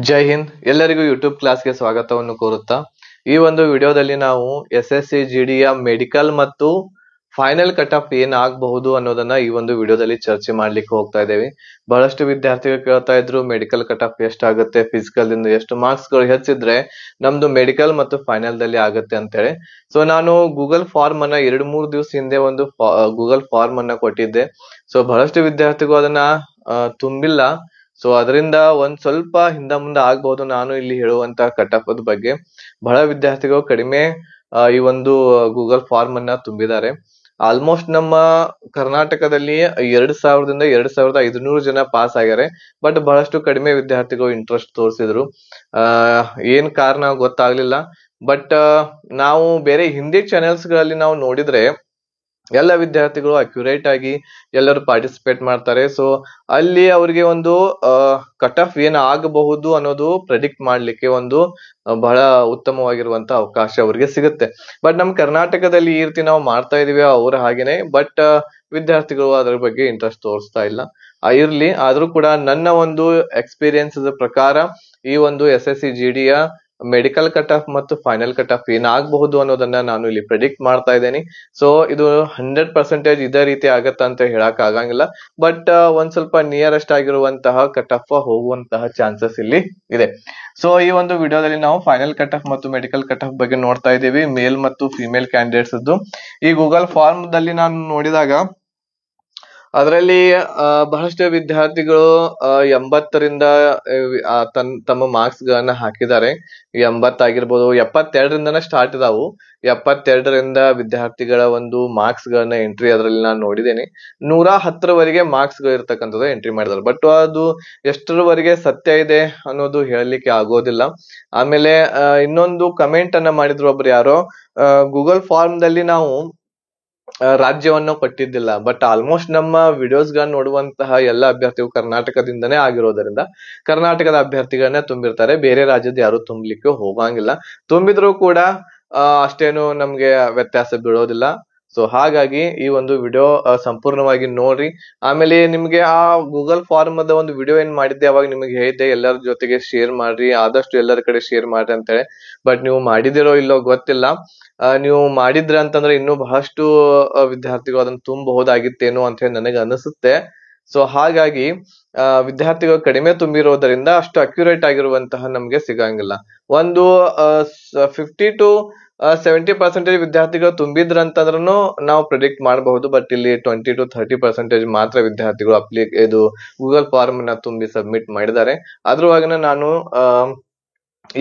ಜೈ ಹಿಂದ್. ಎಲ್ಲರಿಗೂ ಯೂಟ್ಯೂಬ್ ಕ್ಲಾಸ್ಗೆ ಸ್ವಾಗತವನ್ನು ಕೋರುತ್ತಾ ಈ ಒಂದು ವಿಡಿಯೋದಲ್ಲಿ ನಾವು SSC GDಯ ಮೆಡಿಕಲ್ ಮತ್ತು ಫೈನಲ್ ಕಟ್ ಆಫ್ ಏನ್ ಆಗಬಹುದು ಅನ್ನೋದನ್ನ ಈ ಒಂದು ವಿಡಿಯೋದಲ್ಲಿ ಚರ್ಚೆ ಮಾಡ್ಲಿಕ್ಕೆ ಹೋಗ್ತಾ ಇದ್ದೇವೆ. ಬಹಳಷ್ಟು ವಿದ್ಯಾರ್ಥಿಗಳು ಕೇಳ್ತಾ ಇದ್ರು ಮೆಡಿಕಲ್ ಕಟ್ ಆಫ್ ಎಷ್ಟಾಗುತ್ತೆ, ಫಿಸಿಕಲ್ ಇಂದ ಎಷ್ಟು ಮಾರ್ಕ್ಸ್ ಗಳು ಹೆಚ್ಚಿದ್ರೆ ನಮ್ದು ಮೆಡಿಕಲ್ ಮತ್ತು ಫೈನಲ್ ದಲ್ಲಿ ಆಗುತ್ತೆ ಅಂತ ಹೇಳಿ. ಸೊ ನಾನು ಗೂಗಲ್ ಫಾರ್ಮ್ ಅನ್ನ 2-3 ದಿವಸ ಹಿಂದೆ ಒಂದು ಗೂಗಲ್ ಫಾರ್ಮ್ ಅನ್ನ ಕೊಟ್ಟಿದ್ದೆ. ಸೊ ಬಹಳಷ್ಟು ವಿದ್ಯಾರ್ಥಿಗಳು ಅದನ್ನ ತುಂಬಿಲ್ಲ. ಸೊ ಅದರಿಂದ ಒಂದ್ ಸ್ವಲ್ಪ ಹಿಂದ ಮುಂದೆ ಆಗ್ಬಹುದು. ನಾನು ಇಲ್ಲಿ ಹೇಳುವಂತ ಕಟ್ ಆಫ್ ಬಗ್ಗೆ ಬಹಳ ವಿದ್ಯಾರ್ಥಿಗಳು ಕಡಿಮೆ ಈ ಒಂದು ಗೂಗಲ್ ಫಾರ್ಮ್ ಅನ್ನ ತುಂಬಿದ್ದಾರೆ. ಆಲ್ಮೋಸ್ಟ್ ನಮ್ಮ ಕರ್ನಾಟಕದಲ್ಲಿ 2000ದಿಂದ 2500 ಜನ ಪಾಸ್ ಆಗ್ಯಾರೆ. ಬಟ್ ಬಹಳಷ್ಟು ಕಡಿಮೆ ವಿದ್ಯಾರ್ಥಿಗಳು ಇಂಟ್ರೆಸ್ಟ್ ತೋರಿಸಿದ್ರು. ಏನ್ ಕಾರಣ ಗೊತ್ತಾಗ್ಲಿಲ್ಲ. ಬಟ್ ನಾವು ಬೇರೆ ಹಿಂದಿ ಚಾನೆಲ್ಸ್ ಗಳಲ್ಲಿ ನಾವು ನೋಡಿದ್ರೆ ಎಲ್ಲ ವಿದ್ಯಾರ್ಥಿಗಳು ಅಕ್ಯುರೇಟ್ ಆಗಿ ಎಲ್ಲರೂ ಪಾರ್ಟಿಸಿಪೇಟ್ ಮಾಡ್ತಾರೆ. ಸೊ ಅಲ್ಲಿ ಅವರಿಗೆ ಒಂದು ಕಟ್ ಆಫ್ ಏನ್ ಆಗಬಹುದು ಅನ್ನೋದು ಪ್ರೆಡಿಕ್ಟ್ ಮಾಡ್ಲಿಕ್ಕೆ ಒಂದು ಬಹಳ ಉತ್ತಮವಾಗಿರುವಂತ ಅವಕಾಶ ಅವರಿಗೆ ಸಿಗುತ್ತೆ. ಬಟ್ ನಮ್ ಕರ್ನಾಟಕದಲ್ಲಿ ಈ ರೀತಿ ನಾವು ಮಾಡ್ತಾ ಇದೀವಿ ಅವ್ರ ಹಾಗೇನೆ. ಬಟ್ ವಿದ್ಯಾರ್ಥಿಗಳು ಅದ್ರ ಬಗ್ಗೆ ಇಂಟ್ರೆಸ್ಟ್ ತೋರಿಸ್ತಾ ಇಲ್ಲ. ಇರ್ಲಿ, ಆದ್ರೂ ಕೂಡ ನನ್ನ ಒಂದು ಎಕ್ಸ್ಪೀರಿಯನ್ಸ್ ಪ್ರಕಾರ ಈ ಒಂದು SSC GDಯ ಮೆಡಿಕಲ್ ಕಟ್ ಆಫ್ ಮತ್ತು ಫೈನಲ್ ಕಟ್ ಆಫ್ ಏನಾಗಬಹುದು ಅನ್ನೋದನ್ನ ನಾನು ಇಲ್ಲಿ ಪ್ರೆಡಿಕ್ಟ್ ಮಾಡ್ತಾ ಇದ್ದೇನೆ. ಸೊ ಇದು 100% ಇದೇ ರೀತಿ ಆಗತ್ತ ಅಂತ ಹೇಳಕ್ ಆಗಂಗಿಲ್ಲ. ಬಟ್ ಒಂದ್ ಸ್ವಲ್ಪ ನಿಯರೆಸ್ಟ್ ಆಗಿರುವಂತಹ ಕಟ್ ಆಫ್ ಹೋಗುವಂತಹ ಚಾನ್ಸಸ್ ಇಲ್ಲಿ ಇದೆ. ಸೊ ಈ ಒಂದು ವಿಡಿಯೋದಲ್ಲಿ ನಾವು ಫೈನಲ್ ಕಟ್ ಆಫ್ ಮತ್ತು ಮೆಡಿಕಲ್ ಕಟ್ ಆಫ್ ಬಗ್ಗೆ ನೋಡ್ತಾ ಇದ್ದೀವಿ, ಮೇಲ್ ಮತ್ತು ಫಿಮೇಲ್ ಕ್ಯಾಂಡಿಡೇಟ್ಸ್. ಈ ಗೂಗಲ್ ಫಾರ್ಮ್ ದಲ್ಲಿ ನಾನು ನೋಡಿದಾಗ ಅದರಲ್ಲಿ ಬಹಳಷ್ಟು ವಿದ್ಯಾರ್ಥಿಗಳು 80ರಿಂದ ತಮ್ಮ ಮಾರ್ಕ್ಸ್ ಗಳನ್ನ ಹಾಕಿದ್ದಾರೆ. 80 ಆಗಿರ್ಬೋದು, 72ರಿಂದನೇ ಸ್ಟಾರ್ಟ್ ಇದಾವು. 72ರಿಂದ ವಿದ್ಯಾರ್ಥಿಗಳ ಒಂದು ಮಾರ್ಕ್ಸ್ ಗಳನ್ನ ಎಂಟ್ರಿ ಅದರಲ್ಲಿ ನಾನು ನೋಡಿದ್ದೇನೆ. 110ರವರೆಗೆ ಮಾರ್ಕ್ಸ್ ಗಳು ಇರ್ತಕ್ಕಂಥದ್ದು ಎಂಟ್ರಿ ಮಾಡಿದ್ದಾರೆ. ಬಟ್ ಅದು ಎಷ್ಟರವರೆಗೆ ಸತ್ಯ ಇದೆ ಅನ್ನೋದು ಹೇಳಲಿಕ್ಕೆ ಆಗೋದಿಲ್ಲ. ಆಮೇಲೆ ಇನ್ನೊಂದು ಕಮೆಂಟ್ ಅನ್ನ ಮಾಡಿದ್ರು ಒಬ್ರು ಯಾರೋ, ಗೂಗಲ್ ಫಾರ್ಮ್ ದಲ್ಲಿ ನಾವು ರಾಜ್ಯವನ್ನು ಕೊಟ್ಟಿದ್ದಿಲ್ಲ. ಬಟ್ ಆಲ್ಮೋಸ್ಟ್ ನಮ್ಮ ವಿಡಿಯೋಸ್ ಗಳನ್ನ ನೋಡುವಂತಹ ಎಲ್ಲ ಅಭ್ಯರ್ಥಿಗಳು ಕರ್ನಾಟಕದಿಂದನೇ ಆಗಿರೋದ್ರಿಂದ ಕರ್ನಾಟಕದ ಅಭ್ಯರ್ಥಿಗಳನ್ನ ತುಂಬಿರ್ತಾರೆ. ಬೇರೆ ರಾಜ್ಯದ ಯಾರು ತುಂಬಲಿಕ್ಕೆ ಹೋಗಂಗಿಲ್ಲ. ತುಂಬಿದ್ರು ಕೂಡ ಅಷ್ಟೇನು ನಮ್ಗೆ ವ್ಯತ್ಯಾಸ ಬೀಳೋದಿಲ್ಲ. ಸೊ ಹಾಗಾಗಿ ಈ ಒಂದು ವಿಡಿಯೋ ಸಂಪೂರ್ಣವಾಗಿ ನೋಡ್ರಿ. ಆಮೇಲೆ ನಿಮ್ಗೆ ಆ ಗೂಗಲ್ ಫಾರ್ಮ್ ಅದ ಒಂದು ವಿಡಿಯೋ ಏನ್ ಮಾಡಿದ್ದೆ ಅವಾಗ ನಿಮಗೆ ಹೇಳಿದ್ದೆ ಎಲ್ಲರ ಜೊತೆಗೆ ಶೇರ್ ಮಾಡ್ರಿ, ಆದಷ್ಟು ಎಲ್ಲರ ಕಡೆ ಶೇರ್ ಮಾಡ್ರಿ ಅಂತ ಹೇಳಿ. ಬಟ್ ನೀವು ಮಾಡಿದಿರೋ ಇಲ್ಲೋ ಗೊತ್ತಿಲ್ಲ. ನೀವು ಮಾಡಿದ್ರ ಅಂತಂದ್ರೆ ಇನ್ನೂ ಬಹಳಷ್ಟು ವಿದ್ಯಾರ್ಥಿಗಳು ಅದನ್ನ ತುಂಬಬಹುದಾಗಿತ್ತೇನೋ ಅಂತ ಹೇಳಿ ನನಗೆ ಅನಿಸುತ್ತೆ. ಸೊ ಹಾಗಾಗಿ ವಿದ್ಯಾರ್ಥಿಗಳು ಕಡಿಮೆ ತುಂಬಿರೋದ್ರಿಂದ ಅಷ್ಟು ಅಕ್ಯುರೇಟ್ ಆಗಿರುವಂತಹ ನಮ್ಗೆ ಸಿಗಂಗಿಲ್ಲ. ಒಂದು 50 to 70% ವಿದ್ಯಾರ್ಥಿಗಳು ತುಂಬಿದ್ರಂತಂದ್ರೂ ನಾವು ಪ್ರಿಡಿಕ್ಟ್ ಮಾಡಬಹುದು. ಬಟ್ ಇಲ್ಲಿ 20 to 30% ಮಾತ್ರ ವಿದ್ಯಾರ್ಥಿಗಳು ಇದು ಗೂಗಲ್ ಫಾರ್ಮ್ ನ ತುಂಬಿ ಸಬ್ಮಿಟ್ ಮಾಡಿದ್ದಾರೆ. ಅದ್ರೊಳಗನ ನಾನು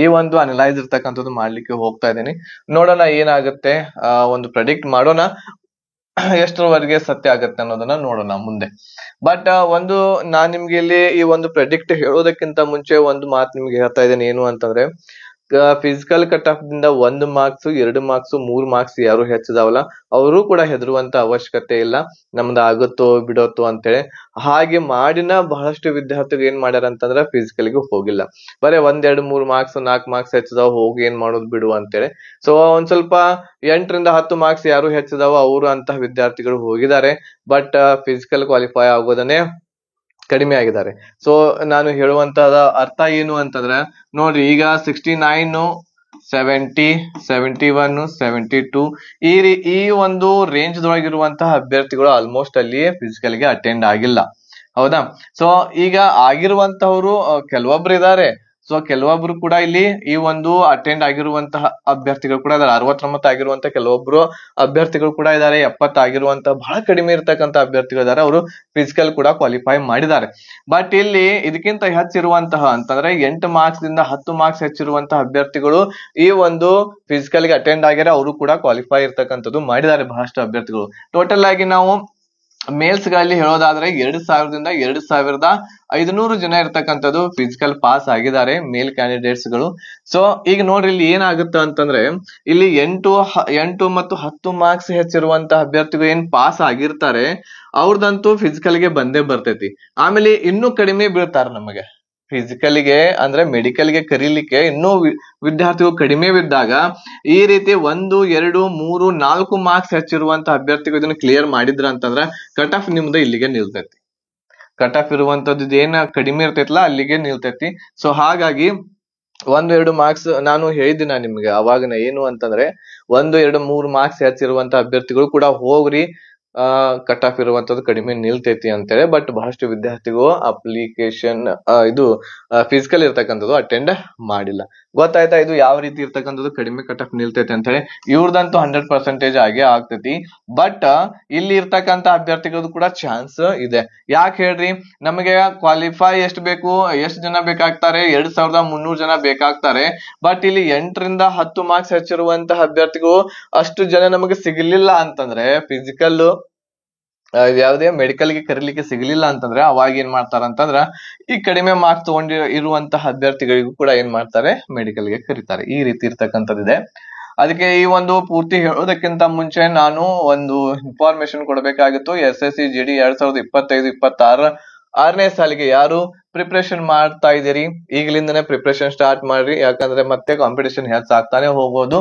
ಈ ಒಂದು ಅನಲೈಸ್ ಇರ್ತಕ್ಕಂಥದ್ದು ಮಾಡ್ಲಿಕ್ಕೆ ಹೋಗ್ತಾ ಇದ್ದೀನಿ. ನೋಡೋಣ ಏನಾಗುತ್ತೆ, ಒಂದು ಪ್ರೆಡಿಕ್ಟ್ ಮಾಡೋಣ, ಎಷ್ಟರವರೆಗೆ ಸತ್ಯ ಆಗತ್ತೆ ಅನ್ನೋದನ್ನ ನೋಡೋಣ ಮುಂದೆ. ಬಟ್ ಒಂದು ನಾನ್ ನಿಮ್ಗೆ ಇಲ್ಲಿ ಈ ಒಂದು ಪ್ರೆಡಿಕ್ಟ್ ಹೇಳೋದಕ್ಕಿಂತ ಮುಂಚೆ ಒಂದು ಮಾತು ನಿಮ್ಗೆ ಹೇಳ್ತಾ ಇದ್ದೇನೆ. ಏನು ಅಂತಂದ್ರೆ ಫಿಸಿಕಲ್ ಕಟ್ ಆಫ್ ದಿಂದ 1 ಮಾರ್ಕ್ಸ್ 2 ಮಾರ್ಕ್ಸ್ 3 ಮಾರ್ಕ್ಸ್ ಯಾರು ಹೆಚ್ಚಿದಾವಲ್ಲ ಅವರು ಕೂಡ ಹೆದರುವಂತ ಅವಶ್ಯಕತೆ ಇಲ್ಲ, ನಮ್ದು ಆಗುತ್ತೋ ಬಿಡೋತ್ತೋ ಅಂತೇಳಿ. ಹಾಗೆ ಮಾಡಿನ ಬಹಳಷ್ಟು ವಿದ್ಯಾರ್ಥಿಗಳು ಏನ್ ಮಾಡ್ಯಾರ ಅಂತಂದ್ರೆ ಫಿಸಿಕಲ್ಗೆ ಹೋಗಿಲ್ಲ. ಬರೀ 1, 2, 3 ಮಾರ್ಕ್ಸ್ 4 ಮಾರ್ಕ್ಸ್ ಹೆಚ್ಚಿದಾವ, ಹೋಗಿ ಏನ್ ಮಾಡೋದು ಬಿಡು ಅಂತೇಳಿ. ಸೊ ಒಂದ್ ಸ್ವಲ್ಪ 8ರಿಂದ 10 ಮಾರ್ಕ್ಸ್ ಯಾರು ಹೆಚ್ಚಿದಾವ ಅವರು ಅಂತಹ ವಿದ್ಯಾರ್ಥಿಗಳು ಹೋಗಿದ್ದಾರೆ. ಬಟ್ ಫಿಸಿಕಲ್ ಕ್ವಾಲಿಫೈ ಆಗೋದನ್ನೇ ಕಡಿಮೆ ಆಗಿದ್ದಾರೆ. ಸೊ ನಾನು ಹೇಳುವಂತದ ಅರ್ಥ ಏನು ಅಂತಂದ್ರೆ ನೋಡ್ರಿ, ಈಗ 69 70 71 72 ಈ ಒಂದು ರೇಂಜ್ ದೊಳಗಿರುವಂತಹ ಅಭ್ಯರ್ಥಿಗಳು ಆಲ್ಮೋಸ್ಟ್ ಅಲ್ಲಿ ಫಿಸಿಕಲ್ ಗೆ ಅಟೆಂಡ್ ಆಗಿಲ್ಲ. ಹೌದಾ? ಸೊ ಈಗ ಆಗಿರುವಂತವ್ರು ಕೆಲವೊಬ್ರು ಇದಾರೆ. ಸೊ ಕೆಲವೊಬ್ರು ಕೂಡ ಇಲ್ಲಿ ಈ ಒಂದು ಅಟೆಂಡ್ ಆಗಿರುವಂತಹ ಅಭ್ಯರ್ಥಿಗಳು ಕೂಡ ಇದಾರೆ. 69 ಆಗಿರುವಂತ ಕೆಲವೊಬ್ರು ಅಭ್ಯರ್ಥಿಗಳು ಕೂಡ ಇದಾರೆ. 70 ಆಗಿರುವಂತ ಬಹಳ ಕಡಿಮೆ ಇರ್ತಕ್ಕಂಥ ಅಭ್ಯರ್ಥಿಗಳು ಇದಾರೆ, ಅವರು ಫಿಸಿಕಲ್ ಕೂಡ ಕ್ವಾಲಿಫೈ ಮಾಡಿದ್ದಾರೆ. ಬಟ್ ಇಲ್ಲಿ ಇದಕ್ಕಿಂತ ಹೆಚ್ಚಿರುವಂತಹ ಅಂತಂದ್ರೆ 8 ಮಾರ್ಕ್ಸ್ ದಿಂದ 10 ಮಾರ್ಕ್ಸ್ ಹೆಚ್ಚಿರುವಂತಹ ಅಭ್ಯರ್ಥಿಗಳು ಈ ಒಂದು ಫಿಸಿಕಲ್ ಗೆ ಅಟೆಂಡ್ ಆಗ್ಯಾರ, ಅವರು ಕೂಡ ಕ್ವಾಲಿಫೈ ಇರ್ತಕ್ಕಂಥದ್ದು ಮಾಡಿದ್ದಾರೆ ಬಹಳಷ್ಟು ಅಭ್ಯರ್ಥಿಗಳು. ಟೋಟಲ್ ಆಗಿ ನಾವು ಮೇಲ್ಸ್ ಗಳಲ್ಲಿ ಹೇಳೋದಾದ್ರೆ 2000ದಿಂದ 2500 ಜನ ಇರ್ತಕ್ಕಂಥದ್ದು ಫಿಸಿಕಲ್ ಪಾಸ್ ಆಗಿದ್ದಾರೆ, ಮೇಲ್ ಕ್ಯಾಂಡಿಡೇಟ್ಸ್ ಗಳು. ಸೊ ಈಗ ನೋಡ್ರಿ ಇಲ್ಲಿ ಏನಾಗುತ್ತೆ ಅಂತಂದ್ರೆ ಇಲ್ಲಿ 8 ಮತ್ತು 10 ಮಾರ್ಕ್ಸ್ ಹೆಚ್ಚಿರುವಂತಹ ಅಭ್ಯರ್ಥಿಗಳು ಏನ್ ಪಾಸ್ ಆಗಿರ್ತಾರೆ ಅವ್ರದಂತೂ ಫಿಸಿಕಲ್ ಗೆ ಬಂದೇ ಬರ್ತೈತಿ. ಆಮೇಲೆ ಇನ್ನೂ ಕಡಿಮೆ ಬೀಳ್ತಾರ ನಮಗೆ ಫಿಸಿಕಲ್ಗೆ, ಅಂದ್ರೆ ಮೆಡಿಕಲ್ ಗೆ ಕರೀಲಿಕ್ಕೆ ಇನ್ನೂ ವಿದ್ಯಾರ್ಥಿಗಳು ಕಡಿಮೆ ಬಿದ್ದಾಗ ಈ ರೀತಿ 1, 2, 3, 4 ಮಾರ್ಕ್ಸ್ ಹೆಚ್ಚಿರುವಂತ ಅಭ್ಯರ್ಥಿಗಳು ಇದನ್ನ ಕ್ಲಿಯರ್ ಮಾಡಿದ್ರ ಅಂತಂದ್ರ ಕಟ್ ಆಫ್ ನಿಮ್ದು ಇಲ್ಲಿಗೆ ನಿಲ್ತೈತಿ. ಕಟ್ ಆಫ್ ಇರುವಂತದ್ದು ಏನ ಕಡಿಮೆ ಇರ್ತೈತಲ್ಲ ಅಲ್ಲಿಗೆ ನಿಲ್ತೈತಿ. ಸೊ ಹಾಗಾಗಿ 1-2 ಮಾರ್ಕ್ಸ್ ನಾನು ಹೇಳಿದ್ದೆ ನಿಮ್ಗೆ ಅವಾಗನ ಏನು ಅಂತಂದ್ರೆ 1-2-3 ಮಾರ್ಕ್ಸ್ ಹೆಚ್ಚಿರುವಂತ ಅಭ್ಯರ್ಥಿಗಳು ಕೂಡ ಹೋಗ್ರಿ ಕಟ್ ಆಫ್ ಇರುವಂತದ್ದು ಕಡಿಮೆ ನಿಲ್ತೈತಿ ಅಂತೇಳಿ. ಬಟ್ ಬಹಳಷ್ಟು ವಿದ್ಯಾರ್ಥಿಗಳು ಅಪ್ಲಿಕೇಶನ್ ಇದು ಫಿಸಿಕಲ್ ಇರ್ತಕ್ಕಂಥದ್ದು ಅಟೆಂಡ್ ಮಾಡಿಲ್ಲ. ಗೊತ್ತಾಯ್ತಾ ಇದು ಯಾವ ರೀತಿ ಇರ್ತಕ್ಕಂಥದ್ದು ಕಡಿಮೆ ಕಟ್ ಆಫ್ ನಿಲ್ತೈತಿ ಅಂತ ಹೇಳಿ. ಇವ್ರದಂತೂ 100% ಆಗೇ ಆಗ್ತೈತಿ. ಬಟ್ ಇಲ್ಲಿ ಇರ್ತಕ್ಕಂಥ ಅಭ್ಯರ್ಥಿಗಳದ್ದು ಕೂಡ ಚಾನ್ಸ್ ಇದೆ. ಯಾಕೆ ಹೇಳ್ರಿ, ನಮಗೆ ಕ್ವಾಲಿಫೈ ಎಷ್ಟು ಬೇಕು, ಎಷ್ಟು ಜನ ಬೇಕಾಗ್ತಾರೆ, 2300 ಜನ ಬೇಕಾಗ್ತಾರೆ. ಬಟ್ ಇಲ್ಲಿ 8-10 ಮಾರ್ಕ್ಸ್ ಹೆಚ್ಚಿರುವಂತಹ ಅಭ್ಯರ್ಥಿಗಳು ಅಷ್ಟು ಜನ ನಮಗೆ ಸಿಗಲಿಲ್ಲ ಅಂತಂದ್ರೆ, ಫಿಸಿಕಲ್ ಯಾವುದೇ ಮೆಡಿಕಲ್ ಗೆ ಕರೀಲಿಕ್ಕೆ ಸಿಗಲಿಲ್ಲ ಅಂತಂದ್ರೆ ಅವಾಗ ಏನ್ ಮಾಡ್ತಾರ ಅಂತಂದ್ರ ಈ ಕಡಿಮೆ ಮಾರ್ಕ್ಸ್ ಇರುವಂತಹ ಅಭ್ಯರ್ಥಿಗಳಿಗೂ ಕೂಡ ಏನ್ ಮಾಡ್ತಾರೆ, ಮೆಡಿಕಲ್ ಗೆ ಕರೀತಾರೆ. ಈ ರೀತಿ ಇರ್ತಕ್ಕಂಥದ್ದಿದೆ. ಅದಕ್ಕೆ ಈ ಒಂದು ಪೂರ್ತಿ ಹೇಳೋದಕ್ಕಿಂತ ಮುಂಚೆ ನಾನು ಒಂದು ಇನ್ಫಾರ್ಮೇಶನ್ ಕೊಡಬೇಕಾಗಿತ್ತು. SSC GD 2025-26 6ನೇ ಸಾಲಿಗೆ ಯಾರು ಪ್ರಿಪರೇಷನ್ ಮಾಡ್ತಾ ಇದ್ದೀರಿ, ಈಗಲಿಂದನೇ ಪ್ರಿಪರೇಷನ್ ಸ್ಟಾರ್ಟ್ ಮಾಡ್ರಿ. ಯಾಕಂದ್ರೆ ಮತ್ತೆ ಕಾಂಪಿಟೇಷನ್ ಹೆಚ್ಚಾಗ್ತಾನೆ ಹೋಗೋದು.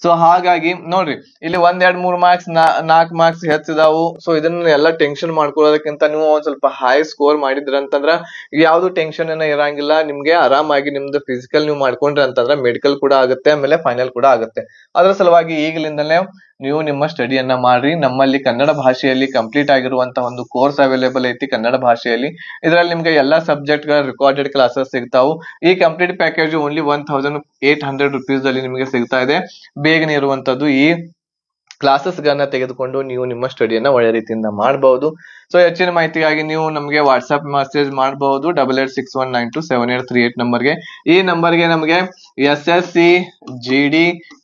ಸೊ ಹಾಗಾಗಿ ನೋಡ್ರಿ, ಇಲ್ಲಿ 1-2-3 ಮಾರ್ಕ್ಸ್ 4 ಮಾರ್ಕ್ಸ್ ಹೆಚ್ಚಿದಾವು. ಸೊ ಇದನ್ನ ಎಲ್ಲ ಟೆನ್ಷನ್ ಮಾಡ್ಕೊಳ್ಳೋದಕ್ಕಿಂತ ನೀವು ಒಂದ್ ಸ್ವಲ್ಪ ಹೈ ಸ್ಕೋರ್ ಮಾಡಿದ್ರ ಅಂತಂದ್ರ ಯಾವ್ದು ಟೆನ್ಷನ್ ಏನ ಇರಂಗಿಲ್ಲ. ನಿಮ್ಗೆ ಆರಾಮಾಗಿ ನಿಮ್ದು ಫಿಸಿಕಲ್ ನೀವು ಮಾಡ್ಕೊಂಡ್ರಿ ಅಂತಂದ್ರ ಮೆಡಿಕಲ್ ಕೂಡ ಆಗುತ್ತೆ, ಆಮೇಲೆ ಫೈನಲ್ ಕೂಡ ಆಗುತ್ತೆ. ಅದರ ಸಲುವಾಗಿ ಈಗಲಿಂದಲೇ ನೀವು ನಿಮ್ಮ ಸ್ಟಡಿಯನ್ನ ಮಾಡ್ರಿ. ನಮ್ಮಲ್ಲಿ ಕನ್ನಡ ಭಾಷೆಯಲ್ಲಿ ಕಂಪ್ಲೀಟ್ ಆಗಿರುವಂತಹ ಒಂದು ಕೋರ್ಸ್ ಅವೈಲೇಬಲ್ ಐತಿ ಕನ್ನಡ ಭಾಷೆಯಲ್ಲಿ. ಇದರಲ್ಲಿ ನಿಮ್ಗೆ ಎಲ್ಲಾ ಸಬ್ಜೆಕ್ಟ್ ಗಳ ರೆಕಾರ್ಡೆಡ್ ಕ್ಲಾಸಸ್ ಸಿಗ್ತಾವು. ಈ ಕಂಪ್ಲೀಟ್ ಪ್ಯಾಕೇಜ್ ಓನ್ಲಿ 1800 rupees ಅಲ್ಲಿ ನಿಮಗೆ ಸಿಗ್ತಾ ಇದೆ. ಬೇಗನೆ ಇರುವಂತದ್ದು ಈ ಕ್ಲಾಸಸ್ ಗಳನ್ನ ತೆಗೆದುಕೊಂಡು ನೀವು ನಿಮ್ಮ ಸ್ಟಡಿಯನ್ನ ಒಳ್ಳೆ ರೀತಿಯಿಂದ ಮಾಡಬಹುದು. ಸೊ ಹೆಚ್ಚಿನ ಮಾಹಿತಿಗಾಗಿ ನೀವು ನಮಗೆ ವಾಟ್ಸ್ಆಪ್ ಮೆಸೇಜ್ ಮಾಡಬಹುದು 8861927838 ನಂಬರ್ಗೆ. ಈ ನಂಬರ್ಗೆ ನಮಗೆ SSC GD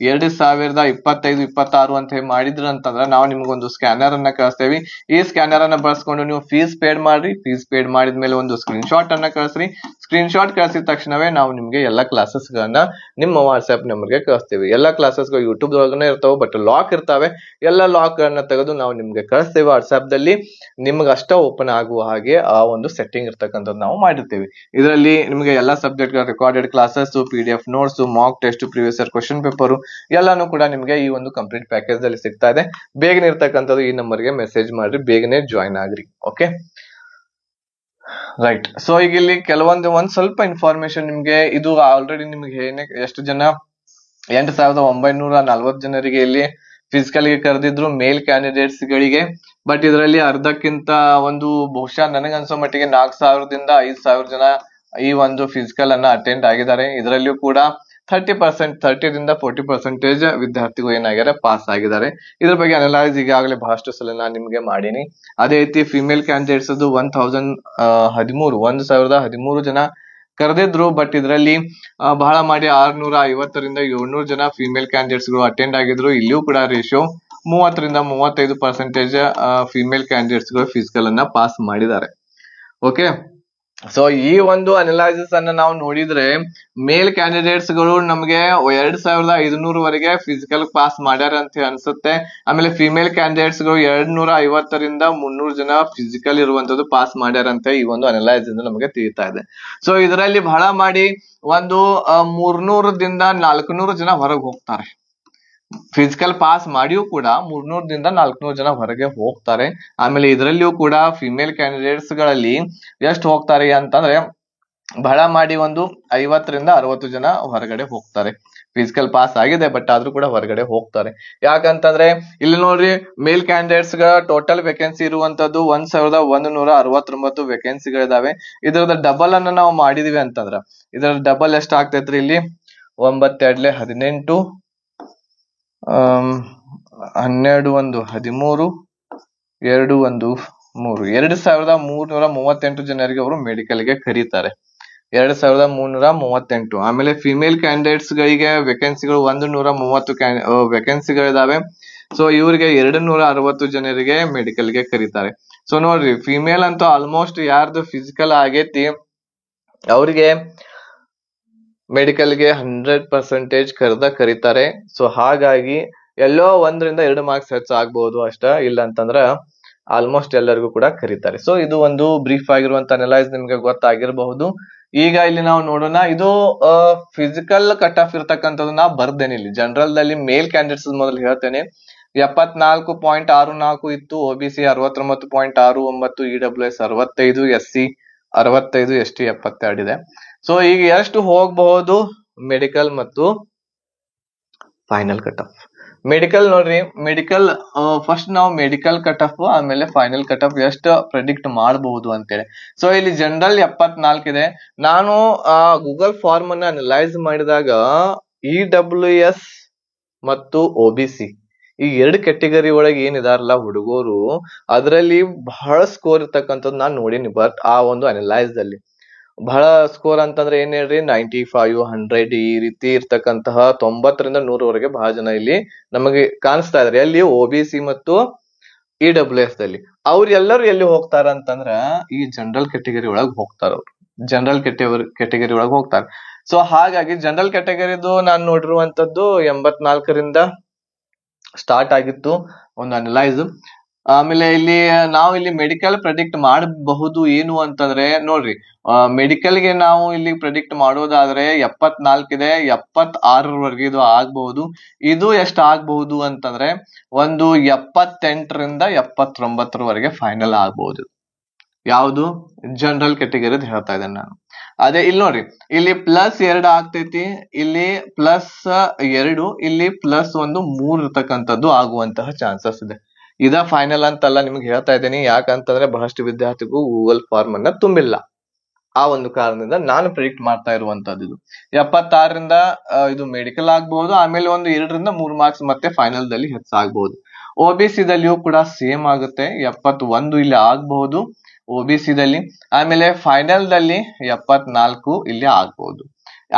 2025-26 ಅಂತ ಹೇಳಿ ಮಾಡಿದ್ರ ಅಂತಂದ್ರೆ ನಾವು ನಿಮ್ಗೊಂದು ಸ್ಕ್ಯಾನರ್ ಅನ್ನ ಕಳಿಸ್ತೇವೆ. ಈ ಸ್ಕ್ಯಾನರ್ ಅನ್ನ ಬಳಸ್ಕೊಂಡು ನೀವು ಫೀಸ್ ಪೇಡ್ ಮಾಡ್ರಿ. ಫೀಸ್ ಪೇಡ್ ಮಾಡಿದ್ಮೇಲೆ ಒಂದು ಸ್ಕ್ರೀನ್ ಶಾಟ್ ಅನ್ನ ಕಳಿಸ್ರಿ. ಸ್ಕ್ರೀನ್ ಶಾಟ್ ಕಳಿಸಿದ ತಕ್ಷಣವೇ ನಾವು ನಿಮ್ಗೆ ಎಲ್ಲಾ ಕ್ಲಾಸಸ್ ಗಳನ್ನ ನಿಮ್ಮ ವಾಟ್ಸ್ಆಪ್ ನಂಬರ್ಗೆ ಕಳಿಸ್ತೇವೆ. ಎಲ್ಲಾ ಕ್ಲಾಸಸ್ ಗಳು ಯೂಟ್ಯೂಬ್ ಒಳಗನೆ ಇರ್ತಾವೆ, ಬಟ್ ಲಾಕ್ ಇರ್ತಾವೆ. ಎಲ್ಲ ಲಾಕ್ ಗಳನ್ನ ತೆಗೆದು ನಾವು ನಿಮ್ಗೆ ಕಳಿಸ್ತೇವೆ ವಾಟ್ಸ್ಆಪ್ ದಲ್ಲಿ. ನಿಮ್ಗೆ ಅಷ್ಟ ಓಪನ್ ಆಗುವ ಹಾಗೆ ಆ ಒಂದು ಸೆಟ್ಟಿಂಗ್ ಇರ್ತಕ್ಕಂಥದ್ದು ನಾವು ಮಾಡಿರ್ತೇವೆ. ಇದರಲ್ಲಿ ನಿಮಗೆ ಎಲ್ಲಾ ಸಬ್ಜೆಕ್ಟ್ ಗಳ recorded classes, PDF notes, mock test, previous year question paper ಎಲ್ಲಾನು ಕೂಡ ನಿಮ್ಗೆ ಈ ಒಂದು ಕಂಪ್ಲೀಟ್ ಪ್ಯಾಕೇಜ್ ಅಲ್ಲಿ ಸಿಗ್ತಾ ಇದೆ. ಬೇಗನೆ ಇರ್ತಕ್ಕಂಥದ್ದು ಈ ನಂಬರ್ಗೆ ಮೆಸೇಜ್ ಮಾಡ್ರಿ, ಬೇಗನೆ ಜಾಯಿನ್ ಆಗ್ರಿ. Okay right. ಸೊ ಈಗ ಇಲ್ಲಿ ಒಂದ್ ಸ್ವಲ್ಪ ಇನ್ಫಾರ್ಮೇಶನ್ ನಿಮ್ಗೆ. ಇದು ಆಲ್ರೆಡಿ ನಿಮ್ಗೆ ಎಷ್ಟು ಜನ 8940 ಜನರಿಗೆ ಇಲ್ಲಿ ಫಿಸಿಕಲ್ ಗೆ ಕರೆದಿದ್ರು ಮೇಲ್ ಕ್ಯಾಂಡಿಡೇಟ್ಸ್ ಗಳಿಗೆ. ಬಟ್ ಇದರಲ್ಲಿ ಅರ್ಧಕ್ಕಿಂತ ಒಂದು ಬಹುಶಃ ನನಗನ್ಸೋ ಮಟ್ಟಿಗೆ 4000ದಿಂದ 5000 ಜನ ಈ ಒಂದು ಫಿಸಿಕಲ್ ಅನ್ನ ಅಟೆಂಡ್ ಆಗಿದ್ದಾರೆ. ಇದರಲ್ಲಿಯೂ ಕೂಡ 30ರಿಂದ 40% ವಿದ್ಯಾರ್ಥಿಗಳು ಏನಾಗ್ಯಾರ ಪಾಸ್ ಆಗಿದ್ದಾರೆ. ಇದ್ರ ಬಗ್ಗೆ ಅನಲೈಸ್ ಈಗಾಗಲೇ ಬಹಳಷ್ಟು ಸಲ ನಾನು ನಿಮ್ಗೆ ಮಾಡೀನಿ. ಅದೇ ರೀತಿ ಫಿಮೇಲ್ ಕ್ಯಾಂಡಿಡೇಟ್ಸ್ 1013 ಜನ ಕರೆದಿದ್ರು. ಬಟ್ ಇದರಲ್ಲಿ ಬಹಳ ಮಾಡಿ 650ರಿಂದ 700 ಜನ ಫಿಮೇಲ್ ಕ್ಯಾಂಡಿಡೇಟ್ಸ್ ಗಳು ಅಟೆಂಡ್ ಆಗಿದ್ರು. ಇಲ್ಲಿಯೂ ಕೂಡ ರೇಷಿಯೋ 30ರಿಂದ 35% ಫಿಮೇಲ್ ಕ್ಯಾಂಡಿಡೇಟ್ಸ್ ಗಳು ಫಿಸಿಕಲ್ ಅನ್ನ ಪಾಸ್ ಮಾಡಿದ್ದಾರೆ. ಓಕೆ, ಸೊ ಈ ಒಂದು ಅನಲೈಸಿಸ್ ಅನ್ನ ನಾವು ನೋಡಿದ್ರೆ ಮೇಲ್ ಕ್ಯಾಂಡಿಡೇಟ್ಸ್ ಗಳು ನಮಗೆ 2500 ವರೆಗೆ ಫಿಸಿಕಲ್ ಪಾಸ್ ಮಾಡ್ಯಾರ ಅಂತ ಅನ್ಸುತ್ತೆ. ಆಮೇಲೆ ಫಿಮೇಲ್ ಕ್ಯಾಂಡಿಡೇಟ್ಸ್ ಗಳು 250ರಿಂದ 300 ಜನ ಫಿಸಿಕಲ್ ಇರುವಂತದ್ದು ಪಾಸ್ ಮಾಡ್ಯಾರಂತ ಈ ಒಂದು ಅನಲೈಸಿಸ್ ನಮಗೆ ತಿಳಿತಾ ಇದೆ. ಸೊ ಇದರಲ್ಲಿ ಬಹಳ ಮಾಡಿ ಒಂದು 300ದಿಂದ 400 ಜನ ಹೊರಗೆ ಹೋಗ್ತಾರೆ. ಫಿಸಿಕಲ್ ಪಾಸ್ ಮಾಡಿಯೂ ಕೂಡ 300ದಿಂದ 400 ಜನ ಹೊರಗೆ ಹೋಗ್ತಾರೆ. ಆಮೇಲೆ ಇದರಲ್ಲಿಯೂ ಕೂಡ ಫಿಮೇಲ್ ಕ್ಯಾಂಡಿಡೇಟ್ಸ್ ಗಳಲ್ಲಿ ಎಷ್ಟು ಹೋಗ್ತಾರೆ ಅಂತಂದ್ರೆ ಬಹಳ ಮಾಡಿ ಒಂದು 50ರಿಂದ 60 ಜನ ಹೊರಗಡೆ ಹೋಗ್ತಾರೆ. ಫಿಸಿಕಲ್ ಪಾಸ್ ಆಗಿದೆ ಬಟ್ ಆದ್ರೂ ಕೂಡ ಹೊರಗಡೆ ಹೋಗ್ತಾರೆ. ಯಾಕಂತಂದ್ರೆ ಇಲ್ಲಿ ನೋಡ್ರಿ, ಮೇಲ್ ಕ್ಯಾಂಡಿಡೇಟ್ಸ್ ಗಳ ಟೋಟಲ್ ವೇಕೆನ್ಸಿ ಇರುವಂತದ್ದು 1169 ವೇಕೆನ್ಸಿಗಳಿದಾವೆ. ಇದರದ ಡಬಲ್ ಅನ್ನ ನಾವು ಮಾಡಿದೀವಿ ಅಂತಂದ್ರ ಇದರ ಡಬಲ್ ಎಷ್ಟು ಆಗ್ತೈತ್ರಿ, ಇಲ್ಲಿ 9 18 12 1 13 2 1 3 2338 ಜನರಿಗೆ ಅವರು ಮೆಡಿಕಲ್ ಗೆ ಕರೀತಾರೆ. 2338. ಆಮೇಲೆ ಫಿಮೇಲ್ ಕ್ಯಾಂಡಿಡೇಟ್ಸ್ ಗಳಿಗೆ ವೇಕೆನ್ಸಿಗಳು 130 ವೇಕೆನ್ಸಿಗಳಿದಾವೆ. ಸೊ ಇವರಿಗೆ 260 ಜನರಿಗೆ ಮೆಡಿಕಲ್ ಗೆ ಕರೀತಾರೆ. ಸೊ ನೋಡ್ರಿ, ಫಿಮೇಲ್ ಅಂತೂ ಆಲ್ಮೋಸ್ಟ್ ಯಾರ್ದು ಫಿಸಿಕಲ್ ಆಗೇತಿ ಅವ್ರಿಗೆ ಮೆಡಿಕಲ್ ಗೆ 100% ಕರೀತಾರೆ. ಸೊ ಹಾಗಾಗಿ ಎಲ್ಲೋ 1-2 ಮಾರ್ಕ್ಸ್ ಹೆಚ್ಚು ಆಗ್ಬಹುದು ಅಷ್ಟ, ಇಲ್ಲ ಅಂತಂದ್ರ ಆಲ್ಮೋಸ್ಟ್ ಎಲ್ಲರಿಗೂ ಕೂಡ ಕರೀತಾರೆ. ಸೊ ಇದು ಒಂದು ಬ್ರೀಫ್ ಆಗಿರುವಂತ ಅನಲೈಸ್ ನಿಮ್ಗೆ ಗೊತ್ತಾಗಿರಬಹುದು. ಈಗ ಇಲ್ಲಿ ನಾವು ನೋಡೋಣ, ಇದು ಫಿಸಿಕಲ್ ಕಟ್ ಆಫ್ ಇರ್ತಕ್ಕಂಥದ್ದು ನಾ ಬರ್ದೇನೆ. ಇಲ್ಲಿ ಜನರಲ್ ದಲ್ಲಿ ಮೇಲ್ ಕ್ಯಾಂಡಿಡೇಟ್ಸ್ ಮೊದಲು ಹೇಳ್ತೇನೆ. 74.64 ಇತ್ತು. OBC 69.69, EWS 65, SC 65, ST 72 ಇದೆ. ಸೊ ಈಗ ಎಷ್ಟು ಹೋಗಬಹುದು ಮೆಡಿಕಲ್ ಮತ್ತು ಫೈನಲ್ ಕಟ್ ಆಫ್? ಮೆಡಿಕಲ್ ನೋಡ್ರಿ, ಮೆಡಿಕಲ್ ಫಸ್ಟ್ ನಾವು ಮೆಡಿಕಲ್ ಕಟ್ ಆಫ್ ಆಮೇಲೆ ಫೈನಲ್ ಕಟ್ ಆಫ್ ಎಷ್ಟು ಪ್ರೆಡಿಕ್ಟ್ ಮಾಡಬಹುದು ಅಂತೇಳಿ. ಸೊ ಇಲ್ಲಿ ಜನರಲ್ 74 ಇದೆ. ನಾನು ಗೂಗಲ್ ಫಾರ್ಮ್ ಅನ್ನ ಅನಲೈಸ್ ಮಾಡಿದಾಗ EWS ಮತ್ತು OBC ಈ ಎರಡು ಕ್ಯಾಟಗರಿ ಒಳಗೆ ಏನಿದಾರಲ್ಲ ಹುಡುಗರು, ಅದರಲ್ಲಿ ಬಹಳ ಸ್ಕೋರ್ ಇರ್ತಕ್ಕಂಥದ್ದು ನಾನು ನೋಡೀನಿ. ಬಟ್ ಆ ಒಂದು ಅನಲೈಸ್ ಅಲ್ಲಿ ಬಹಳ ಸ್ಕೋರ್ ಅಂತಂದ್ರೆ ಏನ್ ಹೇಳ್ರಿ, 95, 100 ಈ ರೀತಿ ಇರ್ತಕ್ಕಂತಹ 90ರಿಂದ 100ವರೆಗೆ ಬಹಳ ಜನ ಇಲ್ಲಿ ನಮಗೆ ಕಾಣಿಸ್ತಾ ಇದಾರೆ. ಎಲ್ಲಿ OBC ಮತ್ತು EWS ದಲ್ಲಿ. ಅವ್ರೆಲ್ಲರೂ ಎಲ್ಲಿ ಹೋಗ್ತಾರ ಅಂತಂದ್ರ ಈ ಜನರಲ್ ಕ್ಯಾಟಗರಿ ಒಳಗೆ ಹೋಗ್ತಾರ. ಅವ್ರು ಜನರಲ್ ಕ್ಯಾಟಗರಿ ಒಳಗೆ ಹೋಗ್ತಾರೆ. ಸೊ ಹಾಗಾಗಿ ಜನರಲ್ ಕ್ಯಾಟಗರಿದು ನಾನು ನೋಡಿರುವಂತದ್ದು 84ರಿಂದ ಸ್ಟಾರ್ಟ್ ಆಗಿತ್ತು ಒಂದು ಅನಲೈಸ್. ಆಮೇಲೆ ನಾವು ಇಲ್ಲಿ ಮೆಡಿಕಲ್ ಪ್ರೆಡಿಕ್ಟ್ ಮಾಡಬಹುದು ಏನು ಅಂತಂದ್ರೆ ನೋಡ್ರಿ, ಮೆಡಿಕಲ್ಗೆ ನಾವು ಇಲ್ಲಿ ಪ್ರೆಡಿಕ್ಟ್ ಮಾಡೋದಾದ್ರೆ 74 ಇದೆ, 76ರವರೆಗೆ ಇದು ಆಗ್ಬಹುದು. ಇದು ಎಷ್ಟು ಆಗ್ಬಹುದು ಅಂತಂದ್ರೆ ಒಂದು 78ರಿಂದ 79ರವರೆಗೆ ಫೈನಲ್ ಆಗ್ಬಹುದು. ಯಾವುದು ಜನರಲ್ ಕ್ಯಾಟಗರಿ ಹೇಳ್ತಾ ಇದ್ದೇನೆ ನಾನು. ಅದೇ ಇಲ್ಲಿ ನೋಡ್ರಿ, ಇಲ್ಲಿ +2 ಆಗ್ತೈತಿ, ಇಲ್ಲಿ +2, ಇಲ್ಲಿ +1 3 ಇರ್ತಕ್ಕಂಥದ್ದು ಆಗುವಂತಹ ಚಾನ್ಸಸ್ ಇದೆ. ಇದ ಫೈನಲ್ ಅಂತಲ್ಲ ನಿಮ್ಗೆ ಹೇಳ್ತಾ ಇದ್ದೀನಿ. ಯಾಕಂತಂದ್ರೆ ಬಹಳಷ್ಟು ವಿದ್ಯಾರ್ಥಿಗೂ ಗೂಗಲ್ ಫಾರ್ಮ್ ಅನ್ನ ತುಂಬಿಲ್ಲ. ಆ ಒಂದು ಕಾರಣದಿಂದ ನಾನು ಪ್ರಿಡಿಕ್ಟ್ ಮಾಡ್ತಾ ಇರುವಂತದ್ದು ಇದು 76ರಿಂದ ಇದು ಮೆಡಿಕಲ್ ಆಗ್ಬಹುದು. ಆಮೇಲೆ ಒಂದು 2ರಿಂದ 3 ಮಾರ್ಕ್ಸ್ ಮತ್ತೆ ಫೈನಲ್ ದಲ್ಲಿ ಹೆಚ್ಚಾಗಬಹುದು. OBC ದಲ್ಲಿಯೂ ಕೂಡ ಸೇಮ್ ಆಗುತ್ತೆ, 71 ಇಲ್ಲಿ ಆಗಬಹುದು OBC ದಲ್ಲಿ. ಆಮೇಲೆ ಫೈನಲ್ ದಲ್ಲಿ 74 ಇಲ್ಲಿ ಆಗ್ಬಹುದು.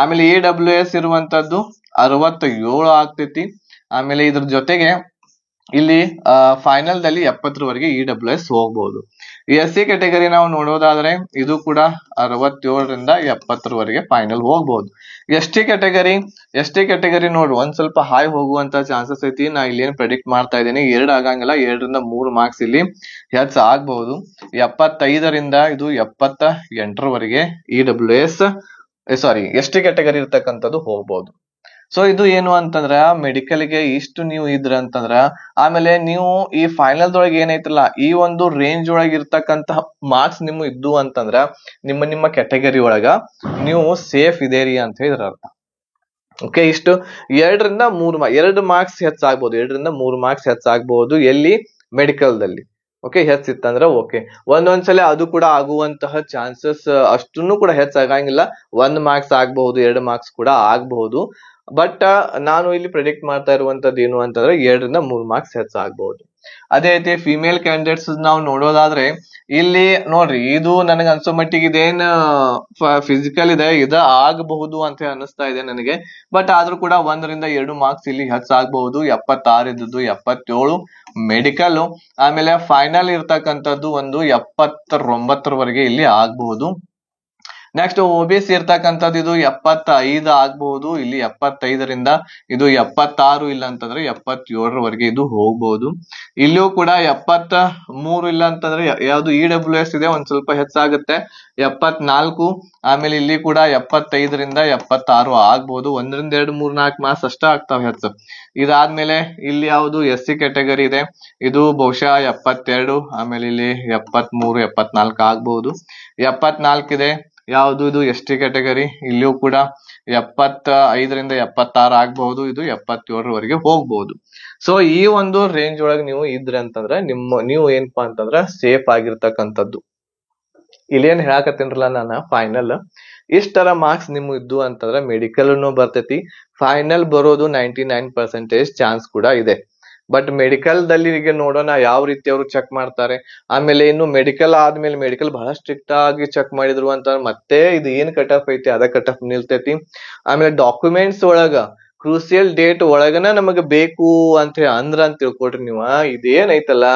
ಆಮೇಲೆ EWS ಇರುವಂತದ್ದು 67 ಆಗ್ತೈತಿ. ಆಮೇಲೆ ಇದ್ರ ಜೊತೆಗೆ ಇಲ್ಲಿ ಫೈನಲ್ ದಲ್ಲಿ 70ರವರೆಗೆ EWS ಹೋಗ್ಬಹುದು. SC ಕ್ಯಾಟಗರಿ ನಾವು ನೋಡೋದಾದ್ರೆ ಇದು ಕೂಡ 67ರಿಂದ 70ರವರೆಗೆ ಫೈನಲ್ ಹೋಗ್ಬಹುದು. ST ಕ್ಯಾಟಗರಿ ನೋಡ್ರಿ ಒಂದ್ ಸ್ವಲ್ಪ ಹೈ ಹೋಗುವಂತ ಚಾನ್ಸಸ್ ಐತಿ. ನಾ ಇಲ್ಲಿ ಏನ್ ಪ್ರೆಡಿಕ್ಟ್ ಮಾಡ್ತಾ ಇದ್ದೀನಿ, 2 ಆಗಂಗಿಲ್ಲ, 2ರಿಂದ 3 ಮಾರ್ಕ್ಸ್ ಇಲ್ಲಿ ಹೆಚ್ಚು ಆಗ್ಬಹುದು. 75ರಿಂದ ಇದು 78ರವರೆಗೆ ST ಕ್ಯಾಟಗರಿ ಇರ್ತಕ್ಕಂಥದ್ದು ಹೋಗ್ಬಹುದು. ಸೊ ಇದು ಏನು ಅಂತಂದ್ರ ಮೆಡಿಕಲ್ಗೆ ಇಷ್ಟು ನೀವು ಇದ್ರ ಅಂತಂದ್ರ, ಆಮೇಲೆ ನೀವು ಈ ಫೈನಲ್ದೊಳಗೆ ಏನೈತಲ್ಲ ಈ ಒಂದು ರೇಂಜ್ ಒಳಗೆ ಇರ್ತಕ್ಕಂತಹ ಮಾರ್ಕ್ಸ್ ನಿಮ್ಮ ಇದ್ದು ಅಂತಂದ್ರ ನಿಮ್ಮ ಕ್ಯಾಟಗರಿ ಒಳಗ ನೀವು ಸೇಫ್ ಇದೀರಿ ಅಂತ ಹೇಳಿದ್ರ ಅರ್ಥ. ಓಕೆ, ಇಷ್ಟು 2ರಿಂದ 3 ಮಾರ್ಕ್ಸ್ ಹೆಚ್ಚಾಗ್ಬಹುದು, 2ರಿಂದ 3 ಮಾರ್ಕ್ಸ್ ಹೆಚ್ಚಾಗಬಹುದು ಎಲ್ಲಿ ಮೆಡಿಕಲ್ದಲ್ಲಿ. Okay, ಹೆಚ್ಚಿತ್ತಂದ್ರ okay. ಒಂದೊಂದ್ಸಲ ಅದು ಕೂಡ ಆಗುವಂತಹ ಚಾನ್ಸಸ್ ಅಷ್ಟನ್ನು ಕೂಡ ಹೆಚ್ಚಾಗಂಗಿಲ್ಲ. 1 ಮಾರ್ಕ್ಸ್ ಆಗ್ಬಹುದು, 2 ಮಾರ್ಕ್ಸ್ ಕೂಡ ಆಗ್ಬಹುದು. ಬಟ್ ನಾನು ಇಲ್ಲಿ ಪ್ರೆಡಿಕ್ಟ್ ಮಾಡ್ತಾ ಇರುವಂತದ್ದು ಏನು ಅಂತಂದ್ರೆ 2ರಿಂದ 3 ಮಾರ್ಕ್ಸ್ ಹೆಚ್ಚಾಗಬಹುದು. ಅದೇ ರೀತಿ ಫಿಮೇಲ್ ಕ್ಯಾಂಡಿಡೇಟ್ಸ್ ನಾವು ನೋಡೋದಾದ್ರೆ ಇಲ್ಲಿ ನೋಡ್ರಿ, ಇದು ನನಗೆ ಅನ್ಸೋ ಮಟ್ಟಿಗೆ ಇದೇನ್ ಫಿಸಿಕಲ್ ಇದೆ ಇದು ಆಗಬಹುದು ಅಂತ ಅನಿಸ್ತಾ ಇದೆ ನನಗೆ. ಬಟ್ ಆದ್ರೂ ಕೂಡ 1ರಿಂದ 2 ಮಾರ್ಕ್ಸ್ ಇಲ್ಲಿ ಹೆಚ್ಚಾಗಬಹುದು. 76 ಇದ್ದದ್ದು 77 ಮೆಡಿಕಲ್. ಆಮೇಲೆ ಫೈನಲ್ ಇರ್ತಕ್ಕಂಥದ್ದು ಒಂದು 79ರವರೆಗೆ ಇಲ್ಲಿ ಆಗ್ಬಹುದು. ನೆಕ್ಸ್ಟ್ OBC ಇರ್ತಕ್ಕಂಥದ್ದು ಇದು 75 ಆಗ್ಬಹುದು. ಇಲ್ಲಿ 75ರಿಂದ ಇದು 76, ಇಲ್ಲ ಅಂತಂದ್ರೆ 77ರವರೆಗೆ ಇದು ಹೋಗ್ಬಹುದು. ಇಲ್ಲಿಯೂ ಕೂಡ 73, ಇಲ್ಲ ಅಂತಂದ್ರೆ ಯಾವ್ದು EWS ಇದೆ ಒಂದ್ ಸ್ವಲ್ಪ ಹೆಚ್ಚಾಗುತ್ತೆ 74. ಆಮೇಲೆ ಇಲ್ಲಿ ಕೂಡ 75ರಿಂದ 76 ಆಗ್ಬಹುದು. 1ರಿಂದ 2, 3, 4 ಮಾರ್ಕ್ಸ್ ಅಷ್ಟ ಆಗ್ತಾವ ಹೆಚ್ಚು. ಇದಾದ್ಮೇಲೆ ಇಲ್ಲಿ ಯಾವುದು SC ಕ್ಯಾಟಗರಿ ಇದೆ, ಇದು ಬಹುಶಃ 72. ಆಮೇಲೆ ಇಲ್ಲಿ 73, 74 ಆಗ್ಬಹುದು. 74 ಇದೆ ಯಾವುದು, ಇದು ST ಕ್ಯಾಟಗರಿ. ಇಲ್ಲಿಯೂ ಕೂಡ 75ರಿಂದ 76 ಆಗ್ಬಹುದು. ಇದು 77ರವರೆಗೆ ಹೋಗ್ಬಹುದು. ಸೊ ಈ ಒಂದು ರೇಂಜ್ ಒಳಗೆ ನೀವು ಇದ್ರಿ ಅಂತಂದ್ರೆ ನೀವು ಏನಪ್ಪಾ ಅಂತಂದ್ರ ಸೇಫ್ ಆಗಿರ್ತಕ್ಕಂಥದ್ದು. ಇಲ್ಲಿ ಏನ್ ಹೇಳಕತ್ತೀನ್ರಲ್ಲ ನಾನು, ಫೈನಲ್ ಇಷ್ಟರ ಮಾರ್ಕ್ಸ್ ನಿಮ್ಗೆ ಇದ್ದು ಅಂತಂದ್ರೆ ಮೆಡಿಕಲ್ನು ಬರ್ತೈತಿ. ಫೈನಲ್ ಬರೋದು 99% ಚಾನ್ಸ್ ಕೂಡ ಇದೆ. ಬಟ್ ಮೆಡಿಕಲ್ ದಲ್ಲಿ ಈಗ ನೋಡೋಣ ಯಾವ ರೀತಿ ಅವರು ಚೆಕ್ ಮಾಡ್ತಾರೆ. ಆಮೇಲೆ ಇನ್ನು ಮೆಡಿಕಲ್ ಆದ್ಮೇಲೆ ಮೆಡಿಕಲ್ ಬಹಳ ಸ್ಟ್ರಿಕ್ಟ್ ಆಗಿ ಚೆಕ್ ಮಾಡಿದ್ರು ಅಂತ ಮತ್ತೆ ಇದು ಏನ್ ಕಟ್ ಆಫ್ ಐತಿ ಅದ ಕಟ್ ಆಫ್ ನಿಲ್ತೈತಿ. ಆಮೇಲೆ ಡಾಕ್ಯುಮೆಂಟ್ಸ್ ಒಳಗ ಕ್ರೂಸಿಯಲ್ ಡೇಟ್ ಒಳಗನ ನಮಗ್ ಬೇಕು ಅಂತ ಅಂತ ತಿಳ್ಕೊಡ್ರಿ ನೀವು. ಇದೇನೈತಲ್ಲ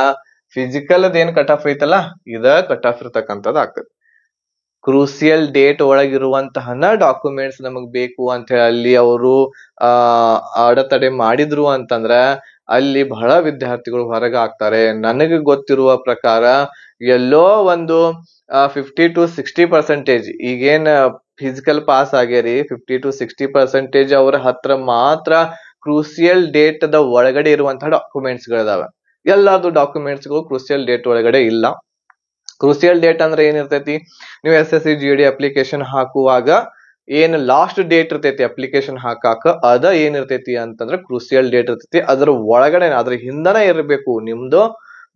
ಫಿಸಿಕಲ್ ಅದೇನ್ ಕಟ್ ಆಫ್ ಐತಲ್ಲ ಇದ ಕಟ್ ಆಫ್ ಇರ್ತಕ್ಕಂಥದ್ದು ಆಗ್ತದೆ. ಕ್ರೂಸಿಯಲ್ ಡೇಟ್ ಒಳಗಿರುವಂತಹ ಡಾಕ್ಯುಮೆಂಟ್ಸ್ ನಮಗ್ ಬೇಕು ಅಂತ ಹೇಳಿ ಅಲ್ಲಿ ಅವರು ಅಡೆತಡೆ ಮಾಡಿದ್ರು ಅಂತಂದ್ರ ಅಲ್ಲಿ ಬಹಳ ವಿದ್ಯಾರ್ಥಿಗಳು ಹೊರಗೆ ಆಗ್ತಾರೆ. ನನಗೆ ಗೊತ್ತಿರುವ ಪ್ರಕಾರ ಎಲ್ಲೋ ಒಂದು 50 to 60% ಈಗೇನ್ ಫಿಸಿಕಲ್ ಪಾಸ್ ಆಗ್ಯಾರಿ 50 to 60% ಅವರ ಹತ್ರ ಮಾತ್ರ ಕ್ರೂಸಿಯಲ್ ಡೇಟ್ ದ ಒಳಗಡೆ ಇರುವಂತಹ ಡಾಕ್ಯುಮೆಂಟ್ಸ್ ಗಳಿದಾವೆ. ಎಲ್ಲಾದ್ರು ಡಾಕ್ಯುಮೆಂಟ್ಸ್ ಗಳು ಕ್ರೂಸಿಯಲ್ ಡೇಟ್ ಒಳಗಡೆ ಇಲ್ಲ. ಕ್ರೂಸಿಯಲ್ ಡೇಟ್ ಅಂದ್ರೆ ಏನಿರ್ತೈತಿ, ನೀವು SSC GD ಅಪ್ಲಿಕೇಶನ್ ಹಾಕುವಾಗ ಏನ್ ಲಾಸ್ಟ್ ಡೇಟ್ ಇರ್ತೈತಿ ಅಪ್ಲಿಕೇಶನ್ ಹಾಕಾಕ, ಅದ ಏನಿರ್ತೈತಿ ಅಂತಂದ್ರೆ ಕ್ರೂಸಿಯಲ್ ಡೇಟ್ ಇರ್ತೈತಿ. ಅದ್ರ ಒಳಗಡೆ ಅದ್ರ ಹಿಂದನೇ ಇರಬೇಕು ನಿಮ್ದು